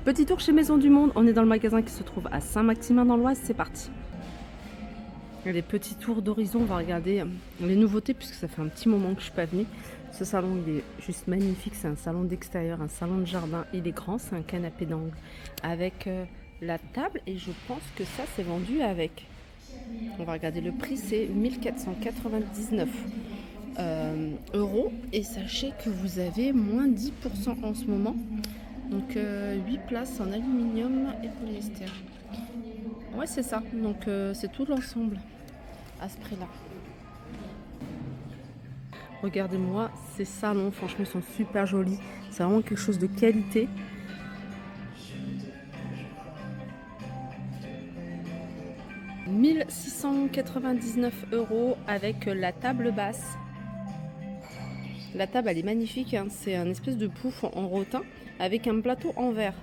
Petit tour chez Maison du Monde, on est dans le magasin qui se trouve à Saint-Maximin dans l'Oise, c'est parti. Les petits tours d'horizon, on va regarder les nouveautés puisque ça fait un petit moment que je suis pas venue. Ce salon il est juste magnifique, c'est un salon d'extérieur, un salon de jardin, il est grand, c'est un canapé d'angle avec la table et je pense que ça c'est vendu avec. On va regarder le prix, c'est 1499 euros et sachez que vous avez moins 10% en ce moment. Donc 8 places en aluminium et polyester. Ouais c'est ça, donc c'est tout l'ensemble à ce prix là. Regardez-moi ces salons, franchement ils sont super jolis, c'est vraiment quelque chose de qualité. « 1699 euros avec la table basse. La table elle est magnifique, hein. C'est un espèce de pouf en rotin avec un plateau en verre.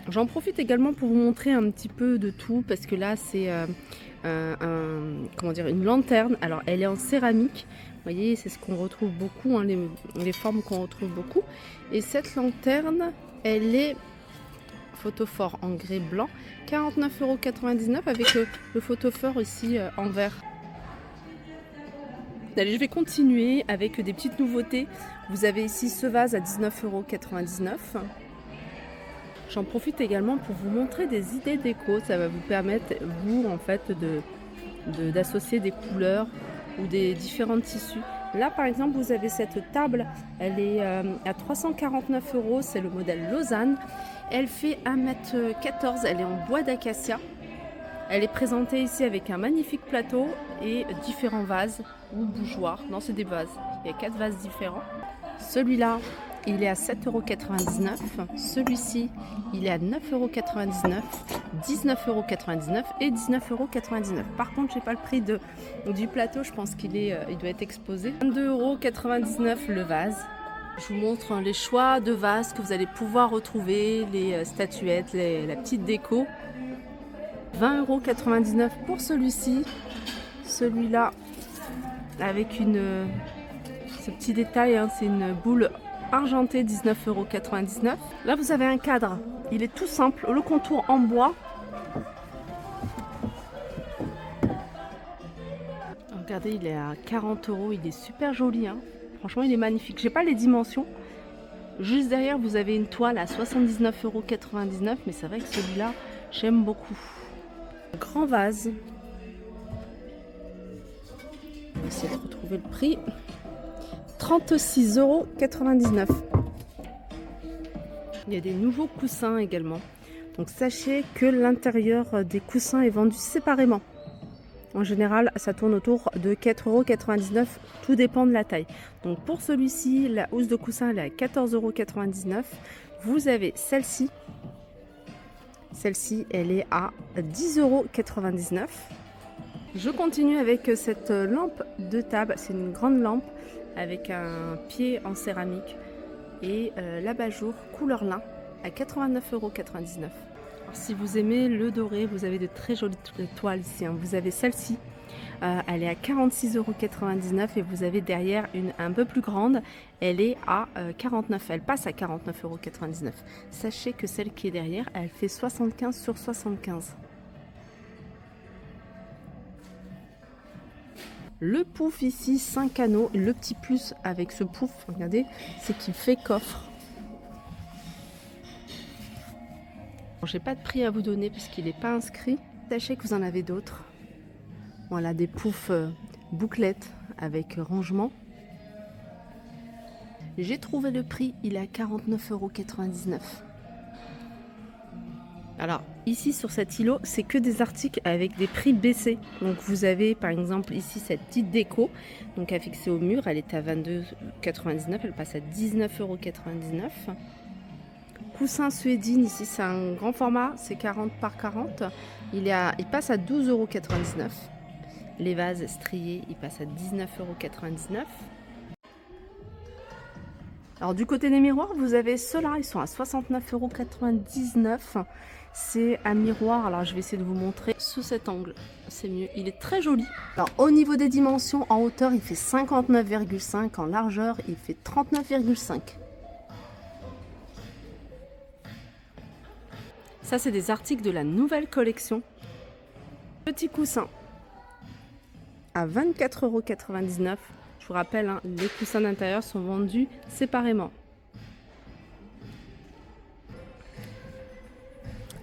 J'en profite également pour vous montrer un petit peu de tout parce que là c'est une lanterne. Alors elle est en céramique, vous voyez c'est ce qu'on retrouve beaucoup, hein, les formes qu'on retrouve beaucoup. Et cette lanterne elle est photophore en grès blanc, 49,99 € avec le photophore ici en vert. Allez, je vais continuer avec des petites nouveautés. Vous avez ici ce vase à 19,99 €. J'en profite également pour vous montrer des idées déco. Ça va vous permettre, vous, en fait, d'associer des couleurs ou des différents tissus. Là, par exemple, vous avez cette table. Elle est à 349 €. C'est le modèle Lausanne. Elle fait 1,14 m. Elle est en bois d'acacia. Elle est présentée ici avec un magnifique plateau et différents vases ou bougeoirs. Non, c'est des vases. Il y a 4 vases différents. Celui-là, il est à 7,99 €. Celui-ci, il est à 9,99 €, 19,99 € et 19,99 €. Par contre, je n'ai pas le prix du plateau. Je pense qu'il doit être exposé. 22,99 € le vase. Je vous montre les choix de vases que vous allez pouvoir retrouver, les statuettes, la petite déco. 20,99 € pour celui-ci. Celui-là, avec ce petit détail, hein, c'est une boule argenté, 19,99 €. Là vous avez un cadre, il est tout simple, le contour en bois. Regardez, il est à 40 €, il est super joli, hein. Franchement il est magnifique. J'ai pas les dimensions. Juste derrière vous avez une toile à 79,99 €, mais c'est vrai que celui-là j'aime beaucoup. Grand vase. On va essayer de retrouver le prix. 36,99 €. Il y a des nouveaux coussins également. Donc sachez que l'intérieur des coussins est vendu séparément. En général, ça tourne autour de 4,99 €. Tout dépend de la taille. Donc pour celui-ci, la housse de coussin elle est à 14,99 €. Vous avez celle-ci. Celle-ci, elle est à 10,99 €. Je continue avec cette lampe de table. C'est une grande lampe avec un pied en céramique et l'abat-jour couleur lin à 89,99 €. Alors, si vous aimez le doré, vous avez de très jolies toiles ici, hein. Vous avez celle-ci, elle est à 46,99 € et vous avez derrière une un peu plus grande, elle est à 49, elle passe à 49,99 €. Sachez que celle qui est derrière, elle fait 75 sur 75. Le pouf ici, 5 anneaux. Le petit plus avec ce pouf, regardez, c'est qu'il fait coffre. Bon, j'ai pas de prix à vous donner puisqu'il n'est pas inscrit. Sachez que vous en avez d'autres. Voilà, des poufs bouclettes avec rangement. J'ai trouvé le prix, il est à 49,99 €. Alors ici sur cet îlot, c'est que des articles avec des prix baissés. Donc vous avez par exemple ici cette petite déco, donc affixée au mur, elle est à 22,99 €, elle passe à 19,99 €. Coussin suédine, ici c'est un grand format, c'est 40 par 40, il passe à 12,99 €. Les vases striés, ils passent à 19,99 €. Alors du côté des miroirs, vous avez ceux-là, ils sont à 69,99 €. C'est un miroir, alors je vais essayer de vous montrer sous cet angle, c'est mieux, il est très joli. Alors au niveau des dimensions, en hauteur il fait 59,5, en largeur il fait 39,5. Ça, c'est des articles de la nouvelle collection. Petit coussin à 24,99 €. Je vous rappelle, hein, les coussins d'intérieur sont vendus séparément.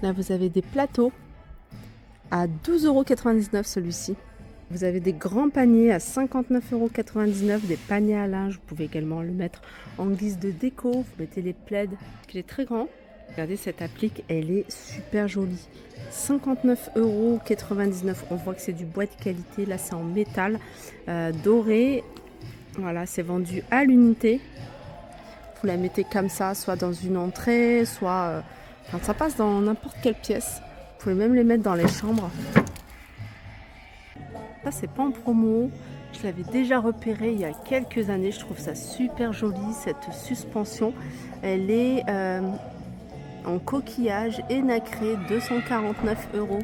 Là, vous avez des plateaux à 12,99 € celui-ci. Vous avez des grands paniers à 59,99 €, des paniers à linge. Vous pouvez également le mettre en guise de déco. Vous mettez les plaids, il est très grand. Regardez cette applique, elle est super jolie. 59,99 €. On voit que c'est du bois de qualité. Là, c'est en métal doré. Voilà, c'est vendu à l'unité. Vous la mettez comme ça, soit dans une entrée, soit... enfin, ça passe dans n'importe quelle pièce. Vous pouvez même les mettre dans les chambres. Ça, c'est pas en promo. Je l'avais déjà repéré il y a quelques années. Je trouve ça super joli, cette suspension. Elle est en coquillage et nacré, 249 €.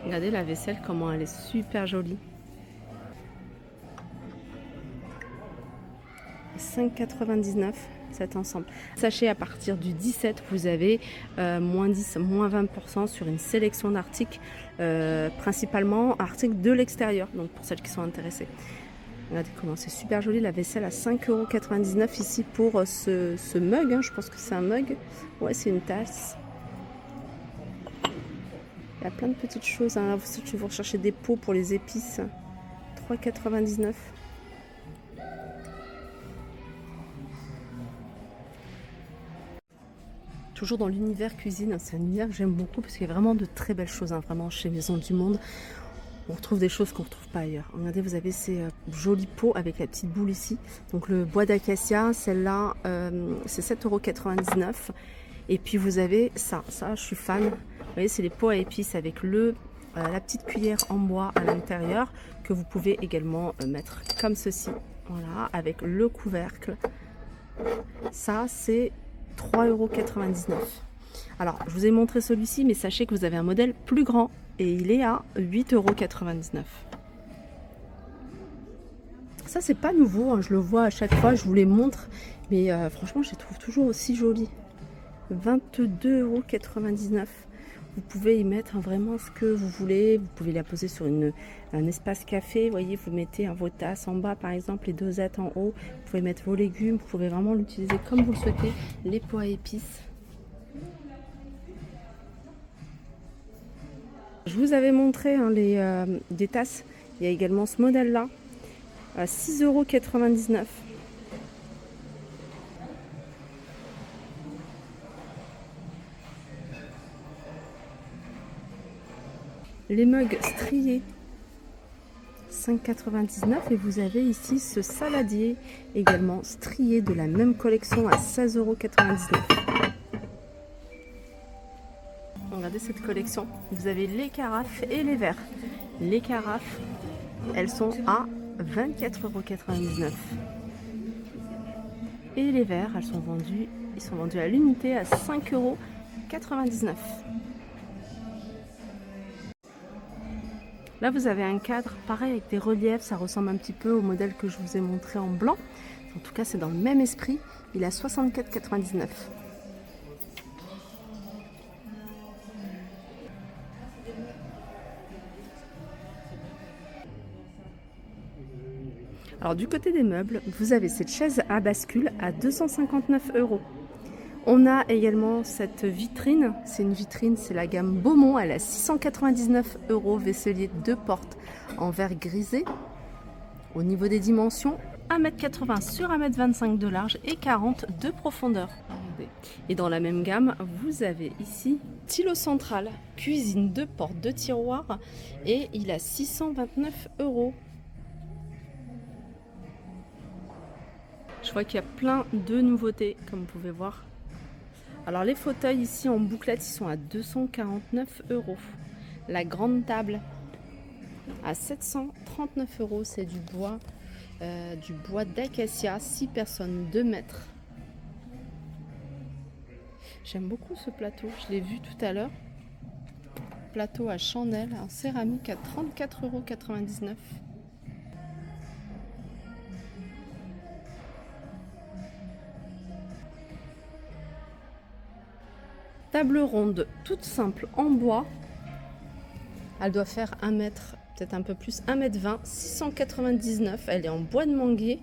Regardez la vaisselle, comment elle est super jolie. 5,99 € cet ensemble. Sachez, à partir du 17, vous avez moins 10, moins 20% sur une sélection d'articles, principalement articles de l'extérieur, donc pour celles qui sont intéressées. Regardez comment c'est super joli, la vaisselle à 5,99 € ici pour ce mug, hein, je pense que c'est un mug, ouais, c'est une tasse. Il y a plein de petites choses, hein. Là, vous recherchez des pots pour les épices, 3,99 €. Toujours dans l'univers cuisine, c'est un univers que j'aime beaucoup parce qu'il y a vraiment de très belles choses, hein, vraiment chez Maison du Monde. On retrouve des choses qu'on ne retrouve pas ailleurs. Regardez, vous avez ces jolis pots avec la petite boule ici. Donc le bois d'acacia, celle-là, c'est 7,99 €. Et puis vous avez ça, je suis fan. Vous voyez, c'est les pots à épices avec la petite cuillère en bois à l'intérieur que vous pouvez également mettre comme ceci. Voilà, avec le couvercle. Ça, c'est 3,99 €. Alors, je vous ai montré celui-ci, mais sachez que vous avez un modèle plus grand et il est à 8,99 €. Ça, c'est pas nouveau, hein, je le vois à chaque fois, je vous les montre, mais franchement, je les trouve toujours aussi jolis. 22,99 €. Vous pouvez y mettre vraiment ce que vous voulez. Vous pouvez la poser sur un espace café. Vous voyez, vous mettez vos tasses en bas, par exemple, les dosettes en haut. Vous pouvez mettre vos légumes. Vous pouvez vraiment l'utiliser comme vous le souhaitez. Les pots à épices. Je vous avais montré, hein, des tasses. Il y a également ce modèle-là à 6,99 €. Les mugs striés, 5,99 € et vous avez ici ce saladier également strié de la même collection à 16,99 €. Regardez cette collection, vous avez les carafes et les verres. Les carafes, elles sont à 24,99 €. Et les verres, ils sont vendus à l'unité à 5,99 €. Là, vous avez un cadre pareil avec des reliefs, ça ressemble un petit peu au modèle que je vous ai montré en blanc. En tout cas, c'est dans le même esprit. Il est à 64,99 €. Alors, du côté des meubles, vous avez cette chaise à bascule à 259 €. On a également cette vitrine, c'est une vitrine, c'est la gamme Beaumont, elle est à 699 €, vaisselier 2 portes en verre grisé. Au niveau des dimensions, 1,80 m sur 1,25 m de large et 40 de profondeur. Et dans la même gamme, vous avez ici Tilo central, cuisine 2 portes, 2 tiroirs et il a 629 €. Je vois qu'il y a plein de nouveautés, comme vous pouvez voir. Alors les fauteuils ici en bouclette, ils sont à 249 €. La grande table à 739 €, c'est du bois d'acacia, 6 personnes, 2 mètres. J'aime beaucoup ce plateau, je l'ai vu tout à l'heure. Plateau à chandelle en céramique à 34,99 €. table ronde toute simple en bois. Elle doit faire 1 mètre, peut-être un peu plus, 1,20 m, 699. Elle est en bois de manguier.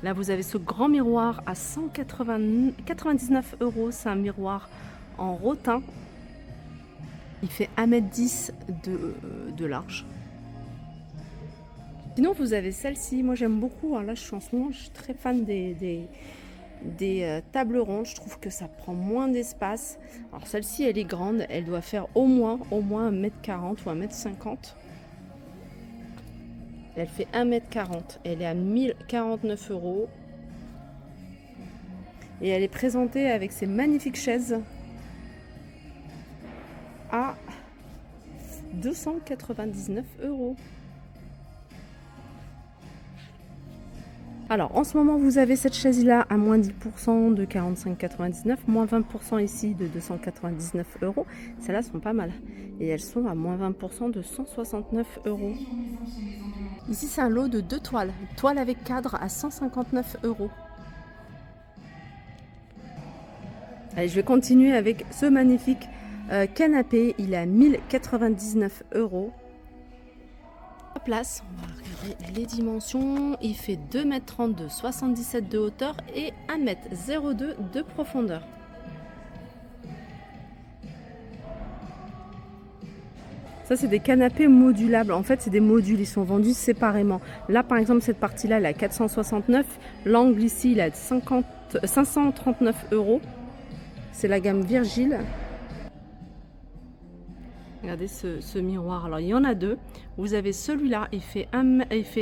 Là, vous avez ce grand miroir à 199 €. C'est un miroir en rotin. Il fait 1,10 m de large. Sinon, vous avez celle-ci. Moi, j'aime beaucoup. Alors là, je suis très fan des tables rondes. Je trouve que ça prend moins d'espace. Alors celle-ci, elle est grande. Elle doit faire au moins 1,40 m ou 1,50 m. Elle fait 1,40 m. Elle est à 1049 €. Et elle est présentée avec ces magnifiques chaises à 299 €. Alors en ce moment vous avez cette chaise là à moins 10% de 45,99 €, moins 20% ici de 299 €. Celles-là sont pas mal et elles sont à moins 20% de 169 €. Ici c'est un lot de 2 toiles, toile avec cadre à 159 €. Allez, je vais continuer avec ce magnifique canapé, il est à 1099 €. Place, on va regarder les dimensions. Il fait 2,30 m de 77 de hauteur et 1,02 m de profondeur. Ça, c'est des canapés modulables. En fait, c'est des modules. Ils sont vendus séparément. Là, par exemple, cette partie-là, elle est à 469. L'angle ici, il est à 539 €. C'est la gamme Virgile. Regardez ce miroir. Alors, il y en a deux. Vous avez celui-là, il fait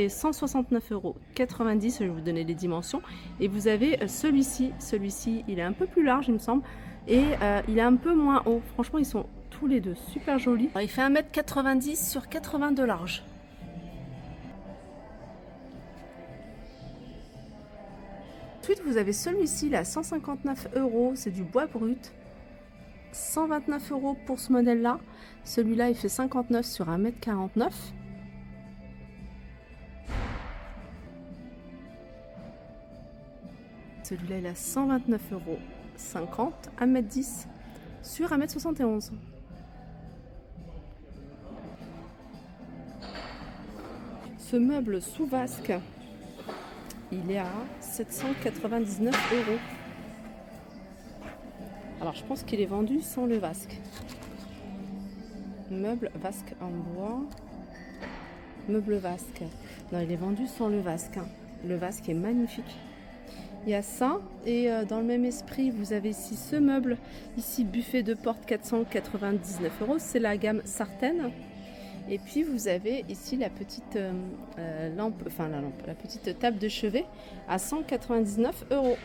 169,90 €. Je vais vous donner les dimensions. Et vous avez celui-ci. Celui-ci, il est un peu plus large, il me semble. Et il est un peu moins haut. Franchement, ils sont tous les deux super jolis. Alors, il fait 1,90 m sur 80 de large. Ensuite, vous avez celui-ci, là, 159 €. C'est du bois brut. 129 € pour ce modèle-là. Celui-là, il fait 59 sur 1,49 m. Celui-là, il a 129,50 €, 1,10 m sur 1,71 m. Ce meuble sous vasque, il est à 799 €. Alors, je pense qu'il est vendu sans le vasque. Meuble vasque en bois. Meuble vasque. Non, il est vendu sans le vasque. Le vasque est magnifique. Il y a ça. Et dans le même esprit, vous avez ici ce meuble. Ici, buffet de porte, 499 €. C'est la gamme Sartène. Et puis, vous avez ici la petite la petite table de chevet à 199 €.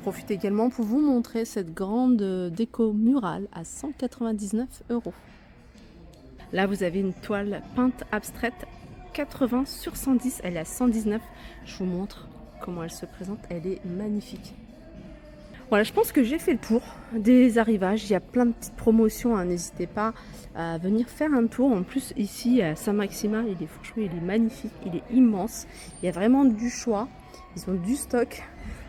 Profitez également pour vous montrer cette grande déco murale à 199 €. Là, vous avez une toile peinte abstraite 80 sur 110. Elle est à 119. Je vous montre comment elle se présente. Elle est magnifique. Voilà, je pense que j'ai fait le tour des arrivages. Il y a plein de petites promotions. N'hésitez pas à venir faire un tour. En plus, ici, à Saint-Maximin, franchement, il est magnifique. Il est immense. Il y a vraiment du choix. Ils ont du stock.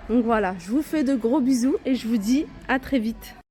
Donc voilà, je vous fais de gros bisous et je vous dis à très vite.